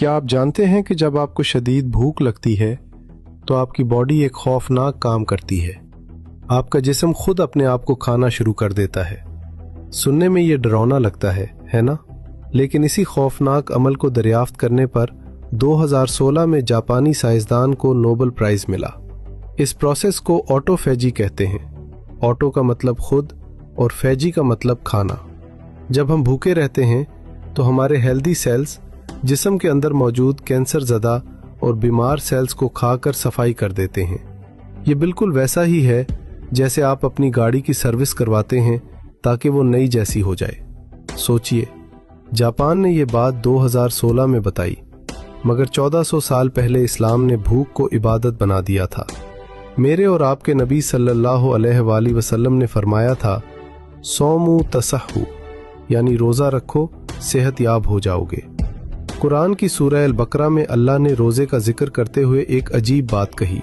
क्या आप जानते हैं कि जब आपको शदीद भूख लगती है तो आपकी बॉडी एक खौफनाक काम करती है। आपका जिस्म खुद अपने आप को खाना शुरू कर देता है। सुनने में ये डरावना लगता है ना? लेकिन इसी खौफनाक अमल को दरियाफ्त करने पर 2016 में जापानी साइंसदान को नोबेल प्राइज मिला। इस प्रोसेस को ऑटोफेजी कहते हैं। ऑटो का मतलब खुद और फेजी का मतलब खाना। जब हम भूखे रहते हैं तो हमारे हेल्दी सेल्स जिस्म के अंदर मौजूद कैंसर ज़दा और बीमार सेल्स को खाकर सफाई कर देते हैं। ये बिल्कुल वैसा ही है जैसे आप अपनी गाड़ी की सर्विस करवाते हैं ताकि वो नई जैसी हो जाए। सोचिए, जापान ने ये बात 2016 में बताई, मगर 1400 साल पहले इस्लाम ने भूख को इबादत बना दिया था। मेरे और आपके नबी सल्लल्लाहु अलैहि वसल्लम ने फरमाया था, सौमु तसहु, यानी रोज़ा रखो, सेहत याब हो जाओगे। कुरान की सूरह अल बकरा में अल्लाह ने रोज़े का जिक्र करते हुए एक अजीब बात कही।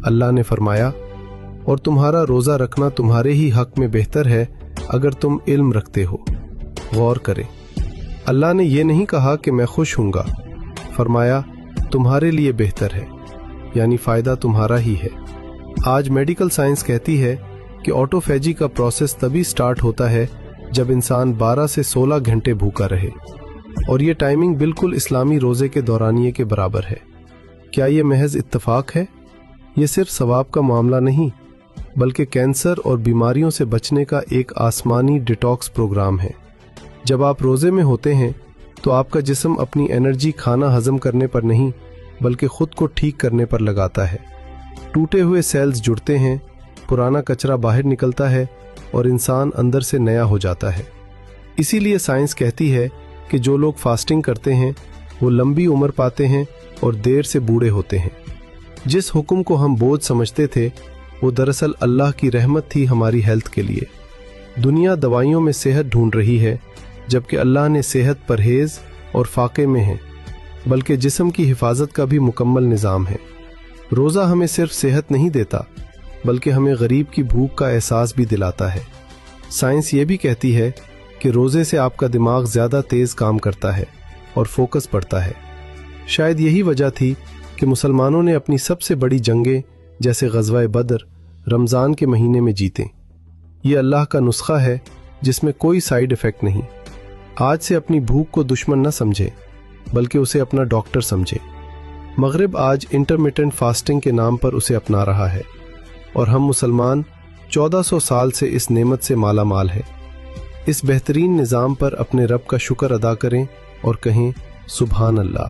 अल्लाह ने फरमाया, और तुम्हारा रोज़ा रखना तुम्हारे ही हक में बेहतर है अगर तुम इल्म रखते हो। गौर करें, अल्लाह ने यह नहीं कहा कि मैं खुश हूँगा, फरमाया तुम्हारे लिए बेहतर है, यानी फ़ायदा तुम्हारा ही है। आज मेडिकल साइंस कहती है कि ऑटोफेजी का प्रोसेस तभी स्टार्ट होता है जब इंसान 12 से 16 घंटे भूखा रहे, और ये टाइमिंग बिल्कुल इस्लामी रोज़े के दौरानिये के बराबर है। क्या ये महज इत्तफाक है? ये सिर्फ सवाब का मामला नहीं, बल्कि कैंसर और बीमारियों से बचने का एक आसमानी डिटॉक्स प्रोग्राम है। जब आप रोज़े में होते हैं तो आपका जिस्म अपनी एनर्जी खाना हजम करने पर नहीं, बल्कि खुद को ठीक करने पर लगाता है। टूटे हुए सेल्स जुड़ते हैं, पुराना कचरा बाहर निकलता है और इंसान अंदर से नया हो जाता है। इसीलिए साइंस कहती है कि जो लोग फास्टिंग करते हैं वो लंबी उम्र पाते हैं और देर से बूढ़े होते हैं। जिस हुक्म को हम बोझ समझते थे वो दरअसल अल्लाह की रहमत थी हमारी हेल्थ के लिए। दुनिया दवाइयों में सेहत ढूंढ रही है, जबकि अल्लाह ने सेहत परहेज और फाके में है, बल्कि जिस्म की हिफाजत का भी मुकम्मल निज़ाम है। रोज़ा हमें सिर्फ सेहत नहीं देता, बल्कि हमें गरीब की भूख का एहसास भी दिलाता है। साइंस ये भी कहती है कि रोज़े से आपका दिमाग ज़्यादा तेज़ काम करता है और फोकस बढ़ता है। शायद यही वजह थी कि मुसलमानों ने अपनी सबसे बड़ी जंगें जैसे ग़ज़वा बदर रमज़ान के महीने में जीतें। ये अल्लाह का नुस्खा है जिसमें कोई साइड इफ़ेक्ट नहीं। आज से अपनी भूख को दुश्मन न समझे, बल्कि उसे अपना डॉक्टर समझे। मगरिब आज इंटरमिटेंट फास्टिंग के नाम पर उसे अपना रहा है, और हम मुसलमान 1400 साल से इस नेमत से माला माल है। इस बेहतरीन निज़ाम पर अपने रब का शुक्र अदा करें और कहें सुभान अल्लाह।